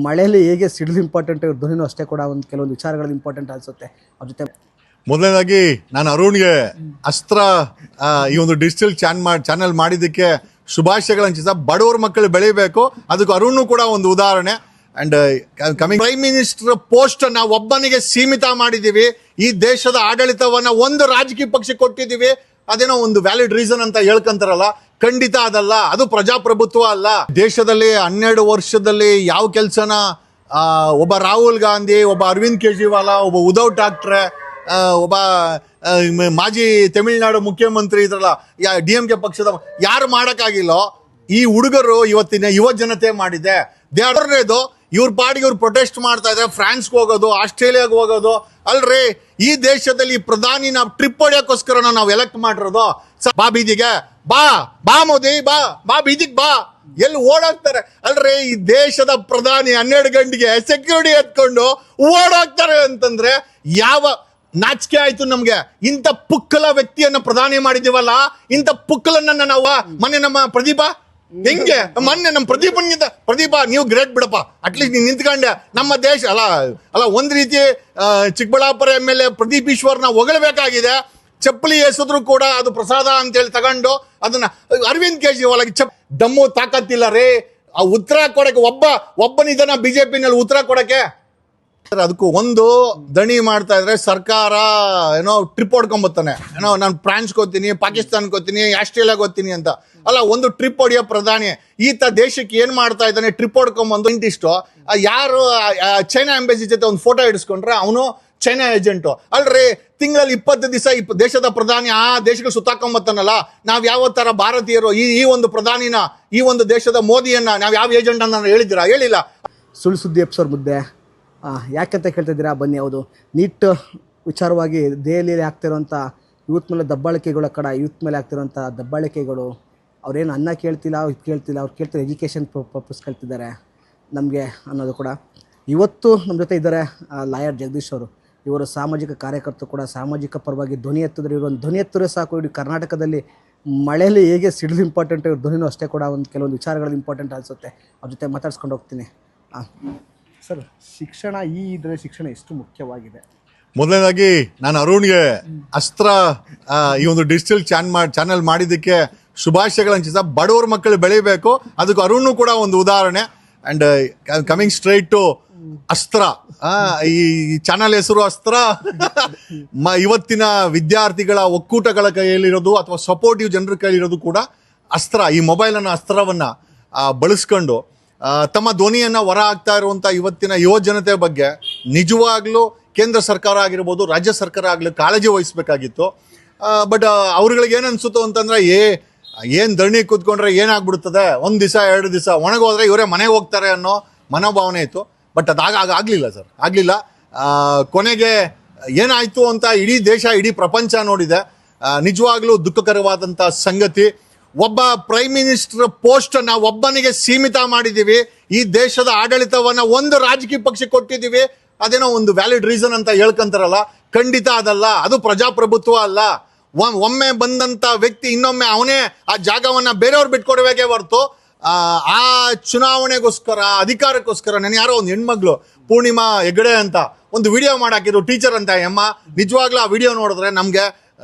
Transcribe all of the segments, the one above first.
ಮಳೆಯಲ್ಲಿ ಹೇಗೆ ಸಿಡಿಲು ಇಂಪಾರ್ಟೆಂಟ್, ಇವ್ರ ಧ್ವನಿನೂ ಅಷ್ಟೇ ಕೂಡ ಒಂದು ಕೆಲವೊಂದು ವಿಚಾರಗಳು ಇಂಪಾರ್ಟೆಂಟ್ ಅನಿಸುತ್ತೆ ಅವ್ರ ಜೊತೆ. ಮೊದಲನೇದಾಗಿ ನಾನು ಅರುಣ್ಗೆ ಅಸ್ತ್ರ ಈ ಒಂದು ಡಿಜಿಟಲ್ ಚಾನೆಲ್ ಮಾಡಿದ್ದಕ್ಕೆ ಶುಭಾಶಯಗಳಂತ. ಬಡವ್ರ ಮಕ್ಕಳು ಬೆಳಿಬೇಕು, ಅದಕ್ಕೆ ಅರುಣ್ ಕೂಡ ಒಂದು ಉದಾಹರಣೆ. And coming prime minister post ಅನ್ನ ಒಬ್ಬನಿಗೆ ಸೀಮಿತ ಮಾಡಿದೀವಿ. ಈ ದೇಶದ ಆಡಳಿತವನ್ನ ಒಂದು ರಾಜಕೀಯ ಪಕ್ಷಕ್ಕೆ ಕೊಟ್ಟಿದ್ದೀವಿ. ಅದೇನೋ ಒಂದು ವ್ಯಾಲಿಡ್ ರೀಸನ್ ಅಂತ ಹೇಳ್ಕೊಂತಾರಲ್ಲ, ಖಂಡಿತ ಅದಲ್ಲ. ಅದು ಪ್ರಜಾಪ್ರಭುತ್ವ ಅಲ್ಲ. ದೇಶದಲ್ಲಿ 12 ವರ್ಷದಲ್ಲಿ ಯಾವ ಕೆಲಸನ ಒಬ್ಬ ರಾಹುಲ್ ಗಾಂಧಿ, ಒಬ್ಬ ಅರವಿಂದ್ ಕೇಜ್ರಿವಾಲ, ಒಬ್ಬ ಉದ್ಧವ್ ಠಾಕ್ರೆ, ಒಬ್ಬ ಮಾಜಿ ತಮಿಳುನಾಡು ಮುಖ್ಯಮಂತ್ರಿ ಇದ್ರಲ್ಲ DMK ಪಕ್ಷದ ಯಾರು ಮಾಡಕ್ಕಾಗಿಲ್ಲೋ ಈ ಹುಡುಗರು ಇವತ್ತಿನ ಯುವ ಜನತೆ ಮಾಡಿದೆ. ದೇವ್ರನೇದು ಇವ್ರ ಪಾಡಿಗೆ ಇವ್ರು ಪ್ರೊಟೆಸ್ಟ್ ಮಾಡ್ತಾ ಇದ್ದಾರೆ. ಫ್ರಾನ್ಸ್ಗೆ ಹೋಗೋದು, ಆಸ್ಟ್ರೇಲಿಯಾಗೆ ಹೋಗೋದು ಅಲ್ರಿ. ಈ ದೇಶದಲ್ಲಿ ಪ್ರಧಾನಿ ನಾವು ಟ್ರಿಪ್ ಹೊಡೆಯೋಕ್ಕೋಸ್ಕರ ನಾವು ಎಲೆಕ್ಟ್ ಮಾಡಿರೋದು. ಬಾ ಬೀದಿಗೆ, ಬಾ ಬಾ ಮೋದಿ, ಬಾ ಬಾ ಬೀದಿಗೆ ಬಾ. ಎಲ್ಲಿ ಓಡಾಡ್ತಾರೆ ಅಲ್ರಿ. ಈ ದೇಶದ ಪ್ರಧಾನಿ 12 ಗಂಟೆಗೆ ಸೆಕ್ಯೂರಿಟಿ ಎತ್ಕೊಂಡು ಓಡಾಡ್ತಾರೆ ಅಂತಂದ್ರೆ ಯಾವ ನಾಚಿಕೆ ಆಯ್ತು ನಮ್ಗೆ? ಇಂಥ ಪುಕ್ಕಲ ವ್ಯಕ್ತಿಯನ್ನ ಪ್ರಧಾನಿ ಮಾಡಿದೀವಲ್ಲ, ಇಂಥ ಪುಕ್ಕಲನ್ನ ನಾವು ಮೊನ್ನೆ ನಮ್ಮ ಪ್ರದೀಪ ಹೆಂಗೆ ಮೊನ್ನೆ ನಮ್ಮ ಪ್ರದೀಪ ನೀವು ಗ್ರೇಟ್ ಬಿಡಪ್ಪ, ಅಟ್ಲೀಸ್ಟ್ ನೀನ್ ನಿಂತ್ಕೊಂಡೆ. ನಮ್ಮ ದೇಶ ಅಲ್ಲ ಒಂದ್ ರೀತಿ ಚಿಕ್ಕಬಳ್ಳಾಪುರ MLA ಪ್ರದೀಪ್ ಈಶ್ವರ್ನ ಹೊಗಳಬೇಕಾಗಿದೆ. ಚಪ್ಪಲಿ ಎಸೆದ್ರು ಕೂಡ ಅದು ಪ್ರಸಾದ ಅಂತೇಳಿ ತಗೊಂಡು ಅದನ್ನ ಅರವಿಂದ್ ಕೇಜ್ರಿವಾಲ್ ದಮ್ಮು ತಾಕತ್ತಿಲ್ಲ ರೀ ಆ ಉತ್ತರ ಕೊಡಕ್ಕೆ. ಒಬ್ಬನಿದನ ಬಿಜೆಪಿನಲ್ಲಿ ಉತ್ತರ ಕೊಡಕ್ಕೆ. ಅದಕ್ಕೂ ಒಂದು ದಣಿ ಮಾಡ್ತಾ ಇದ್ರೆ ಸರ್ಕಾರ ಏನೋ ಟ್ರಿಪ್ ಹೊಡ್ಕೊಂಬತ್ತಾನೆ. ಏನೋ ನಾನು ಫ್ರಾನ್ಸ್ಗೆ ಹೋಗ್ತೀನಿ, ಪಾಕಿಸ್ತಾನ್ಗೆ ಹೋಗ್ತೀನಿ, ಆಸ್ಟ್ರೇಲಿಯಾಗೆ ಹೋಗ್ತೀನಿ ಅಂತ. ಅಲ್ಲ, ಒಂದು ಟ್ರಿಪ್ ಹೊಡಿಯೋ ಪ್ರಧಾನಿ ಈತ ದೇಶಕ್ಕೆ ಏನ್ ಮಾಡ್ತಾ ಇದ್ದಾನೆ? ಟ್ರಿಪ್ ಹೊಡ್ಕೊಂಬಂದು ಇಂಟಿಷ್ಟು ಯಾರು ಚೈನಾ ಎಂಬಸಿ ಜೊತೆ ಒಂದು ಫೋಟೋ ಇಡಿಸ್ಕೊಂಡ್ರೆ ಅವನು ಚೈನಾ ಏಜೆಂಟು ಅಲ್ರಿ. ತಿಂಗಳಲ್ಲಿ 20 ದಿವಸ ದೇಶದ ಪ್ರಧಾನಿ ಆ ದೇಶಕ್ಕೆ ಸುತ್ತಾಕೊಂಬತ್ತಾನಲ್ಲ. ನಾವ್ ಯಾವ ತರ ಭಾರತೀಯರು ಈ ಒಂದು ಪ್ರಧಾನಿನ, ಈ ಒಂದು ದೇಶದ ಮೋದಿಯನ್ನ ನಾವ್ ಯಾವ ಏಜೆಂಟ್ ಅನ್ನ ಹೇಳಿದಿರಾ? ಹೇಳಿಲ್ಲ. ಸುಳ್ಳು ಸುದ್ದಿ ಎಪ್ಸೋರ್ ಮುದ್ದೆ ಯಾಕಂತ ಕೇಳ್ತಿದ್ದೀರಾ? ಬನ್ನಿ. ಹೌದು, ನೀಟ್ ವಿಚಾರವಾಗಿ ದೆಹಲಿಯಲ್ಲಿ ಆಗ್ತಿರೋಂಥ ಯೂತ್ ಮೇಲೆ ದಬ್ಬಾಳಿಕೆಗಳ ಯೂತ್ ಮೇಲೆ ಆಗ್ತಿರೋಂಥ ದಬ್ಬಾಳಿಕೆಗಳು, ಅವ್ರೇನು ಅನ್ನ ಕೇಳ್ತಿಲ್ಲ, ಇದು ಕೇಳ್ತಿಲ್ಲ, ಅವ್ರು ಕೇಳ್ತಾರೆ ಎಜುಕೇಷನ್ ಪರ್ಪಸ್ ಕೇಳ್ತಿದ್ದಾರೆ ನಮಗೆ ಅನ್ನೋದು ಕೂಡ. ಇವತ್ತು ನಮ್ಮ ಜೊತೆ ಇದ್ದಾರೆ ಲಾಯರ್ ಜಗದೀಶ್ ಅವರು. ಇವರು ಸಾಮಾಜಿಕ ಕಾರ್ಯಕರ್ತರು ಕೂಡ. ಸಾಮಾಜಿಕ ಪರವಾಗಿ ಧ್ವನಿ ಎತ್ತಿದ್ರೆ, ಇವರು ಒಂದು ಧ್ವನಿ ಎತ್ತರೆ ಸಾಕು. ಇಡೀ ಕರ್ನಾಟಕದಲ್ಲಿ ಮಳೆಯಲ್ಲಿ ಹೇಗೆ ಸಿಡಿಲು ಇಂಪಾರ್ಟೆಂಟ್, ಇವ್ರ ಧ್ವನಿನೂ ಅಷ್ಟೇ ಕೂಡ ಒಂದು ಕೆಲವೊಂದು ವಿಚಾರಗಳು ಇಂಪಾರ್ಟೆಂಟ್ ಅನಿಸುತ್ತೆ. ಅವ್ರ ಜೊತೆ ಮಾತಾಡ್ಸ್ಕೊಂಡು ಹೋಗ್ತೀನಿ. ಸರ್, ಶಿಕ್ಷಣ ಶಿಕ್ಷಣ ಎಷ್ಟು ಮುಖ್ಯವಾಗಿದೆ? ಮೊದಲನೇದಾಗಿ ನಾನು ಅರುಣ್ಗೆ ಅಸ್ತ್ರ ಈ ಒಂದು ಡಿಜಿಟಲ್ ಚಾನೆಲ್ ಮಾಡಿದ್ದಕ್ಕೆ ಶುಭಾಶಯಗಳಂತ. ಬಡವ್ರ ಮಕ್ಕಳು ಬೆಳಿಬೇಕು, ಅದಕ್ಕೆ ಅರುಣ್ ಕೂಡ ಒಂದು ಉದಾಹರಣೆ. ಅಂಡ್ ಕಮಿಂಗ್ ಸ್ಟ್ರೈಟ್ ಟು ಅಸ್ತ್ರ, ಈ ಚಾನಲ್ ಹೆಸರು ಅಸ್ತ್ರ. ಇವತ್ತಿನ ವಿದ್ಯಾರ್ಥಿಗಳ ಒಕ್ಕೂಟಗಳ ಕೈಯಲ್ಲಿರೋದು ಅಥವಾ ಸಪೋರ್ಟಿವ್ ಜನರ ಕೈಯಲ್ಲಿರೋದು ಕೂಡ ಅಸ್ತ್ರ. ಈ ಮೊಬೈಲ್ ಅನ್ನ ಅಸ್ತ್ರವನ್ನ ಬಳಸ್ಕೊಂಡು ತಮ್ಮ ಧ್ವನಿಯನ್ನ ಹೊರ ಹಾಕ್ತಾ ಇರುವಂತ ಇವತ್ತಿನ ಯುವ ಜನತೆ ಬಗ್ಗೆ ನಿಜವಾಗ್ಲೂ ಕೇಂದ್ರ ಸರ್ಕಾರ ಆಗಿರ್ಬೋದು, ರಾಜ್ಯ ಸರ್ಕಾರ ಆಗ್ಲಿ ಕಾಳಜಿ ವಹಿಸ್ಬೇಕಾಗಿತ್ತು. ಬಟ್ ಅವ್ರಗಳಿಗೆ ಏನ್ ಅನ್ಸುತ್ತೋ ಅಂತಂದ್ರೆ ಏನ್ ಧರಣಿ ಕೂತ್ಕೊಂಡ್ರೆ ಏನಾಗ್ಬಿಡ್ತದೆ, 1 ದಿವಸ 2 ದಿವಸ ಒಣಗೋದ್ರೆ ಇವರೇ ಮನೆಗೆ ಹೋಗ್ತಾರೆ ಅನ್ನೋ ಮನೋಭಾವನೆ ಇತ್ತು. ಬಟ್ ಆಗ್ಲಿಲ್ಲ ಸರ್, ಆಗ್ಲಿಲ್ಲ. ಕೊನೆಗೆ ಏನಾಯ್ತು ಅಂತ ಇಡೀ ದೇಶ, ಇಡೀ ಪ್ರಪಂಚ ನೋಡಿದೆ. ನಿಜವಾಗ್ಲೂ ದುಃಖಕರವಾದಂತ ಸಂಗತಿ. ಒಬ್ಬ ಪ್ರೈಮ್ ಮಿನಿಸ್ಟರ್ ಪೋಸ್ಟ್ ಅನ್ನ ಒಬ್ಬನಿಗೆ ಸೀಮಿತ ಮಾಡಿದೀವಿ. ಈ ದೇಶದ ಆಡಳಿತವನ್ನ ಒಂದು ರಾಜಕೀಯ ಪಕ್ಷಕ್ಕೆ ಕೊಟ್ಟಿದ್ದೀವಿ. ಅದೇನೋ ಒಂದು ವ್ಯಾಲಿಡ್ ರೀಸನ್ ಅಂತ ಹೇಳ್ಕೊಂತಾರಲ್ಲ, ಖಂಡಿತ ಅದಲ್ಲ. ಅದು ಪ್ರಜಾಪ್ರಭುತ್ವ ಅಲ್ಲ. ಒಮ್ಮೆ ಬಂದಂತ ವ್ಯಕ್ತಿ ಇನ್ನೊಮ್ಮೆ ಅವನೇ ಆ ಜಾಗವನ್ನ ಬೇರೆಯವ್ರು ಬಿಟ್ಕೊಡ್ಬೇಕೇ ಹೊರತು ಆ ಚುನಾವಣೆಗೋಸ್ಕರ, ಅಧಿಕಾರಕ್ಕೋಸ್ಕರ. ನಾನು ಯಾರೋ ಒಂದು ಹೆಣ್ಮಗ್ಳು ಪೂರ್ಣಿಮಾ ಹೆಗಡೆ ಅಂತ ಒಂದು ವಿಡಿಯೋ ಮಾಡಾಕಿದ್ರು, ಟೀಚರ್ ಅಂತ ಅಮ್ಮ. ನಿಜವಾಗ್ಲೂ ಆ ವಿಡಿಯೋ ನೋಡಿದ್ರೆ ನಮ್ಗೆ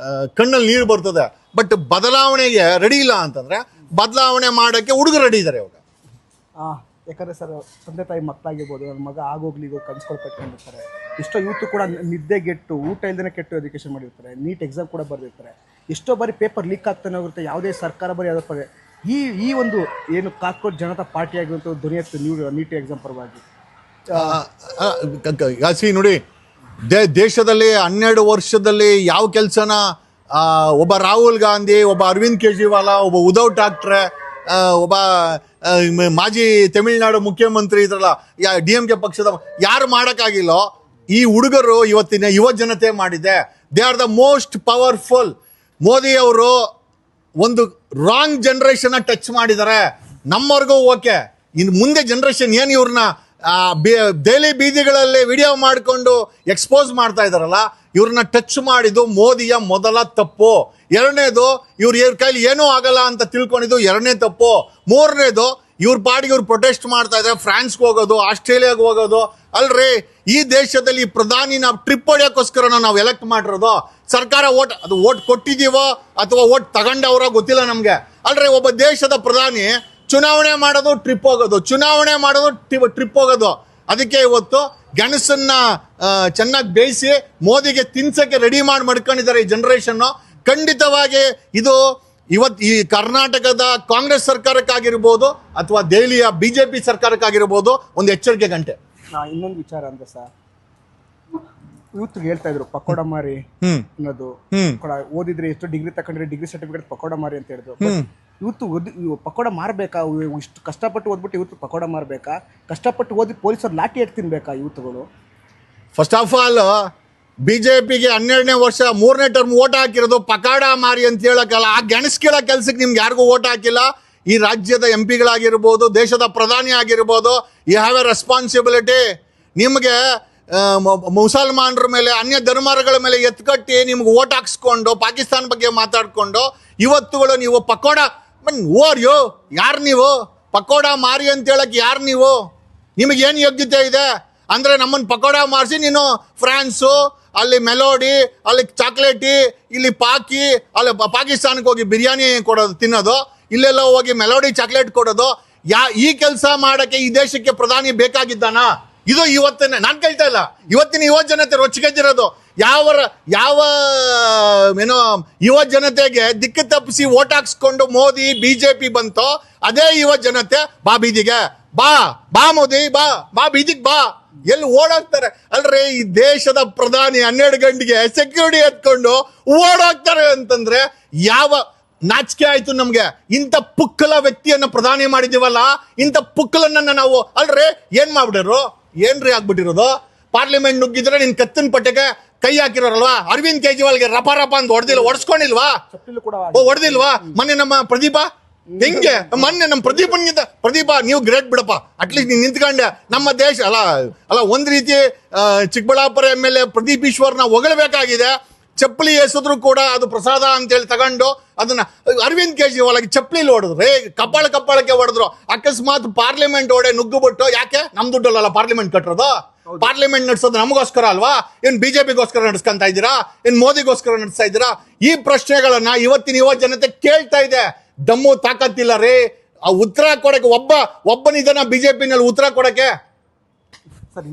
ಕಣ್ಣಲ್ಲಿ ನೀರು ಬರ್ತದೆ. ಬಟ್ ಬದಲಾವಣೆಗೆ ರೆಡಿ ಇಲ್ಲ ಅಂತಂದ್ರೆ ಬದಲಾವಣೆ ಮಾಡಕ್ಕೆ ಹುಡುಗರು ರೆಡಿ ಇದ್ದಾರೆ ಇವಾಗ. ಯಾಕಂದರೆ ಸರ್, ತಂದೆ ತಾಯಿ ಮಕ್ಕಳಾಗಿರ್ಬೋದು, ನನ್ನ ಮಗ ಆಗೋಗ್ಲಿಗೂ ಕನ್ಸ್ಕೊಂಡು ಕಟ್ಕೊಂಡಿರ್ತಾರೆ. ಎಷ್ಟೋ ಯೂತ್ ಕೂಡ ನಿದ್ದೆಗೆಟ್ಟು, ಊಟ ಇಲ್ದೇ ಕೆಟ್ಟು ಎಜುಕೇಷನ್ ಮಾಡಿರ್ತಾರೆ. ನೀಟ್ ಎಕ್ಸಾಮ್ ಕೂಡ ಬರೆದಿರ್ತಾರೆ. ಎಷ್ಟೋ ಬಾರಿ ಪೇಪರ್ ಲೀಕ್ ಆಗ್ತಾನೆ ಹೋಗುತ್ತೆ. ಯಾವುದೇ ಸರ್ಕಾರ ಬರೀ ಯಾವುದೋ ಪರ ಈ ಒಂದು ಏನು ಕಾಕ್ರೋಚ್ ಜನತಾ ಪಾರ್ಟಿ ಆಗಿರುವಂಥ ಧ್ವನಿ ಎತ್ತು ನೀಟ್ ಎಕ್ಸಾಮ್ ಪರವಾಗಿ. ನೋಡಿ, ದೇಶದಲ್ಲಿ 12 ವರ್ಷದಲ್ಲಿ ಯಾವ ಕೆಲಸನ ಒಬ್ಬ ರಾಹುಲ್ ಗಾಂಧಿ, ಒಬ್ಬ ಅರವಿಂದ್ ಕೇಜ್ರಿವಾಲ, ಒಬ್ಬ ಉದ್ಧವ್ ಠಾಕ್ರೆ, ಒಬ್ಬ ಮಾಜಿ ತಮಿಳುನಾಡು ಮುಖ್ಯಮಂತ್ರಿ ಇದ್ರಲ್ಲ DMK ಪಕ್ಷದ ಯಾರು ಮಾಡಕ್ಕಾಗಿಲ್ಲೋ ಈ ಹುಡುಗರು ಇವತ್ತಿನ ಯುವ ಜನತೆ ಮಾಡಿದೆ. They are the most powerful. Modi ಅವರು ಒಂದು ರಾಂಗ್ ಜನರೇಷನ್ ಟಚ್ ಮಾಡಿದ್ದಾರೆ. ನಮ್ಮವರೆಗೂ ಓಕೆ, ಇನ್ನು ಮುಂದೆ ಜನರೇಷನ್ ಏನು ಇವ್ರನ್ನ ದೆಹಲಿ ಬೀದಿಗಳಲ್ಲಿ ವಿಡಿಯೋ ಮಾಡಿಕೊಂಡು ಎಕ್ಸ್ಪೋಸ್ ಮಾಡ್ತಾ ಇದಾರಲ್ಲ, ಇವ್ರನ್ನ ಟಚ್ ಮಾಡಿದ್ದು ಮೋದಿಯ ಮೊದಲ ತಪ್ಪು. ಎರಡನೇದು, ಇವ್ರ ಕೈಲಿ ಏನೂ ಆಗಲ್ಲ ಅಂತ ತಿಳ್ಕೊಂಡಿದ್ದು ಎರಡನೇ ತಪ್ಪು. ಮೂರನೇದು, ಇವ್ರ ಪಾಡಿಗೆ ಇವ್ರು ಪ್ರೊಟೆಸ್ಟ್ ಮಾಡ್ತಾ ಇದ್ದಾರೆ, ಫ್ರಾನ್ಸ್ಗೆ ಹೋಗೋದು, ಆಸ್ಟ್ರೇಲಿಯಾಗೆ ಹೋಗೋದು. ಅಲ್ರಿ, ಈ ದೇಶದಲ್ಲಿ ಪ್ರಧಾನಿ ನಾವು ಟ್ರಿಪ್ ಹೊಡೆಯೋಕ್ಕೋಸ್ಕರ ನಾವು ಎಲೆಕ್ಟ್ ಮಾಡಿರೋದು. ಸರ್ಕಾರ ಓಟ್ ಕೊಟ್ಟಿದ್ದೀವೋ ಅಥವಾ ಓಟ್ ತಗೊಂಡವರೋ ಗೊತ್ತಿಲ್ಲ ನಮ್ಗೆ. ಅಲ್ರಿ, ಒಬ್ಬ ದೇಶದ ಪ್ರಧಾನಿ ಚುನಾವಣೆ ಮಾಡೋದು, ಟ್ರಿಪ್ ಹೋಗೋದು, ಚುನಾವಣೆ ಮಾಡೋದು, ಟ್ರಿಪ್ ಹೋಗೋದು. ಅದಕ್ಕೆ ಇವತ್ತು ಗೆಣಸನ್ನ ಚೆನ್ನಾಗಿ ಬೇಯಿಸಿ ಮೋದಿಗೆ ತಿನ್ಸಕ್ಕೆ ರೆಡಿ ಮಾಡ್ಕೊಂಡಿದ್ದಾರೆ ಈ ಜನರೇಷನ್. ಖಂಡಿತವಾಗಿ ಇದು ಇವತ್ತು ಈ ಕರ್ನಾಟಕದ ಕಾಂಗ್ರೆಸ್ ಸರ್ಕಾರಕ್ಕಾಗಿರ್ಬೋದು ಅಥವಾ ದೆಹಲಿಯ ಬಿಜೆಪಿ ಸರ್ಕಾರಕ್ಕಾಗಿರ್ಬೋದು ಒಂದು ಎಚ್ಚರಿಕೆ ಗಂಟೆ. ಇನ್ನೊಂದು ವಿಚಾರ ಅಂದ್ರೆ ಸರ್, ಯೂತ್ಗೆ ಹೇಳ್ತಾ ಇದ್ರು ಪಕೋಡ ಮಾರಿ ಅನ್ನೋದು. ಓದಿದ್ರೆ ಎಷ್ಟು ಡಿಗ್ರಿ ತಗೊಂಡ್ರೆ ಡಿಗ್ರಿ ಸರ್ಟಿಫಿಕೇಟ್ ಪಕೋಡ ಮಾರಿ ಅಂತ ಹೇಳಿದ್ರು. ಇವತ್ತು ಪಕೋಡ ಮಾರಬೇಕಾ? ಇಷ್ಟು ಕಷ್ಟಪಟ್ಟು ಓದ್ಬಿಟ್ಟು ಇವತ್ತು ಪಕೋಡ ಮಾರಬೇಕಾ? ಕಷ್ಟಪಟ್ಟು ಓದಿ ಪೊಲೀಸರು ಲಾಠಿ ಎಟ್ ತಿನ್ಬೇಕಾ ಯೂತ್ಗಳು? ಫಸ್ಟ್ ಆಫ್ ಆಲ್ ಬಿಜೆಪಿಗೆ 12ನೇ ವರ್ಷ 3ನೇ ಟರ್ಮ್ ಓಟ್ ಹಾಕಿರೋದು ಪಕೋಡ ಮಾರಿ ಅಂತ ಹೇಳಕ್ಕಲ್ಲ. ಆ ಗೆಣಸ್ಕಿಳೋ ಕೆಲ್ಸಕ್ಕೆ ನಿಮ್ಗೆ ಯಾರಿಗೂ ಓಟ್ ಹಾಕಿಲ್ಲ. ಈ ರಾಜ್ಯದ MP ದೇಶದ ಪ್ರಧಾನಿ ಆಗಿರ್ಬೋದು, ಯು ಹ್ಯಾವ್ ಎ ರೆಸ್ಪಾನ್ಸಿಬಿಲಿಟಿ. ನಿಮಗೆ ಮುಸಲ್ಮಾನರ ಮೇಲೆ, ಅನ್ಯ ಧರ್ಮಗಳ ಮೇಲೆ ಎತ್ಕಟ್ಟಿ ನಿಮ್ಗೆ ಓಟ್ ಹಾಕ್ಸ್ಕೊಂಡು ಪಾಕಿಸ್ತಾನ ಬಗ್ಗೆ ಮಾತಾಡ್ಕೊಂಡು ಇವತ್ತುಗಳು ನೀವು ಪಕೋಡ ಯಾರು ನೀವು? ಪಕೋಡ ಮಾರಿ ಅಂತ ಹೇಳಕ್ ಯಾರು ನೀವು? ನಿಮಗೇನು ಯೋಗ್ಯತೆ ಇದೆ ಅಂದ್ರೆ ನಮ್ಮನ್ನು ಪಕೋಡ ಮಾರಿಸಿ ನೀನು ಫ್ರಾನ್ಸು, ಅಲ್ಲಿ ಮೆಲೋಡಿ, ಅಲ್ಲಿ ಚಾಕ್ಲೇಟಿ, ಇಲ್ಲಿ ಅಲ್ಲಿ ಪಾಕಿಸ್ತಾನಕ್ಕೆ ಹೋಗಿ ಬಿರಿಯಾನಿ ಕೊಡೋದು ತಿನ್ನೋದು, ಇಲ್ಲೆಲ್ಲ ಹೋಗಿ ಮೆಲೋಡಿ ಚಾಕ್ಲೇಟ್ ಕೊಡೋದು. ಈ ಕೆಲಸ ಮಾಡಕ್ಕೆ ಈ ದೇಶಕ್ಕೆ ಪ್ರಧಾನಿ ಬೇಕಾಗಿದ್ದಾನ? ಇದು ಇವತ್ತಿನ ನಾನು ಕೇಳ್ತಾ ಇಲ್ಲ, ಇವತ್ತಿನ ಯುವ ಜನತೆ ರೊಚ್ಚಿಗೆದ್ದಿರೋದು. ಯಾವ ಏನೋ ಯುವ ಜನತೆಗೆ ದಿಕ್ಕು ತಪ್ಪಿಸಿ ಓಟ್ ಹಾಕ್ಸ್ಕೊಂಡು ಮೋದಿ ಬಿಜೆಪಿ ಬಂತೋ ಅದೇ ಯುವ ಜನತೆ ಬಾ ಬೀದಿಗೆ, ಬಾ ಮೋದಿ, ಬಾ ಬೀದಿಗೆ ಬಾ, ಎಲ್ಲಿ ಓಡಾಡ್ತಾರೆ. ಅಲ್ರಿ, ಈ ದೇಶದ ಪ್ರಧಾನಿ 12 ಗಂಟೆಗೆ ಸೆಕ್ಯೂರಿಟಿ ಎತ್ಕೊಂಡು ಓಡಾಡ್ತಾರೆ ಅಂತಂದ್ರೆ ಯಾವ ನಾಚಿಕೆ ಆಯ್ತು ನಮ್ಗೆ? ಇಂಥ ಪುಕ್ಕಲ ವ್ಯಕ್ತಿಯನ್ನ ಪ್ರಧಾನಿ ಮಾಡಿದೀವಲ್ಲ, ಇಂಥ ಪುಕ್ಕಲನ್ನ ನಾವು ಅಲ್ರಿ ಏನ್ ಮಾಡ್ಬಿಟ್ಟಿರು? ಏನ್ರಿ ಆಗ್ಬಿಟ್ಟಿರೋದು? ಪಾರ್ಲಿಮೆಂಟ್ ನುಗ್ಗಿದ್ರೆ ನಿನ್ ಕತ್ತಿನ ಪಟ್ಟೆಗೆ ಕೈ ಹಾಕಿರೋರಲ್ವಾ? ಅರವಿಂದ್ ಕೇಜ್ರಿವಾಲ್ಗೆ ರಪ ಅಂತ ಹೊಡೆದಿಲ್ವಾ? ಹೊಡೆದಿಲ್ವಾ? ಮೊನ್ನೆ ನಮ್ಮ ಪ್ರದೀಪ ಹೆಂಗೆ ಮೊನ್ನೆ ನಮ್ಮ ಪ್ರದೀಪ ನೀವು ಗ್ರೇಟ್ ಬಿಡಪ್ಪ, ಅಟ್ಲೀಸ್ಟ್ ನೀನ್ ನಿಂತ್ಕೊಂಡೆ. ನಮ್ಮ ದೇಶ ಅಲ್ಲ ಒಂದ್ ರೀತಿ ಚಿಕ್ಕಬಳ್ಳಾಪುರ MLA ಪ್ರದೀಪ್ ಈಶ್ವರ್ನ ಹೊಗಳಬೇಕಾಗಿದೆ. ಚಪ್ಪಲಿ ಎಸೆದ್ರು ಕೂಡ ಅದು ಪ್ರಸಾದ ಅಂತೇಳಿ ತಗೊಂಡು ಅದನ್ನ ಅರವಿಂದ್ ಕೇಜ್ರಿವಾಲ್ ಚಪ್ಪಲಿ ಹೊಡೆದ್ರು, ಕಪ್ಪಾಳಕ್ಕೆ ಹೊಡೆದ್ರು. ಅಕಸ್ಮಾತ್ ಪಾರ್ಲಿಮೆಂಟ್ ಒಡೆ ನುಗ್ಗುಬಿಟ್ಟು, ಯಾಕೆ ನಮ್ ದುಡ್ಡಲ್ಲ ಪಾರ್ಲಿಮೆಂಟ್ ಕಟ್ಟಿರೋದು? ಪಾರ್ಲಿಮೆಂಟ್ ನಡೆಸೋದು ನಮಗೋಸ್ಕರ ಅಲ್ವಾ? ಏನ್ ಬಿಜೆಪಿಗೋಸ್ಕರ ನಡೆಸ್ಕೊಂತ ಇದ್ದೀರಾ? ಏನ್ ಮೋದಿಗೋಸ್ಕರ ನಡೆಸ್ತಾ ಇದ್ದೀರಾ? ಈ ಪ್ರಶ್ನೆಗಳನ್ನ ಇವತ್ತಿನ ಯುವ ಜನತೆ ಕೇಳ್ತಾ ಇದೆ. ದಮ್ಮು ತಾಕತ್ತಿಲ್ಲ ರೀ ಆ ಉತ್ತರ ಕೊಡಕ್ಕೆ. ಒಬ್ಬನಿದನ ಬಿಜೆಪಿನಲ್ಲಿ ಉತ್ತರ ಕೊಡಕ್ಕೆ?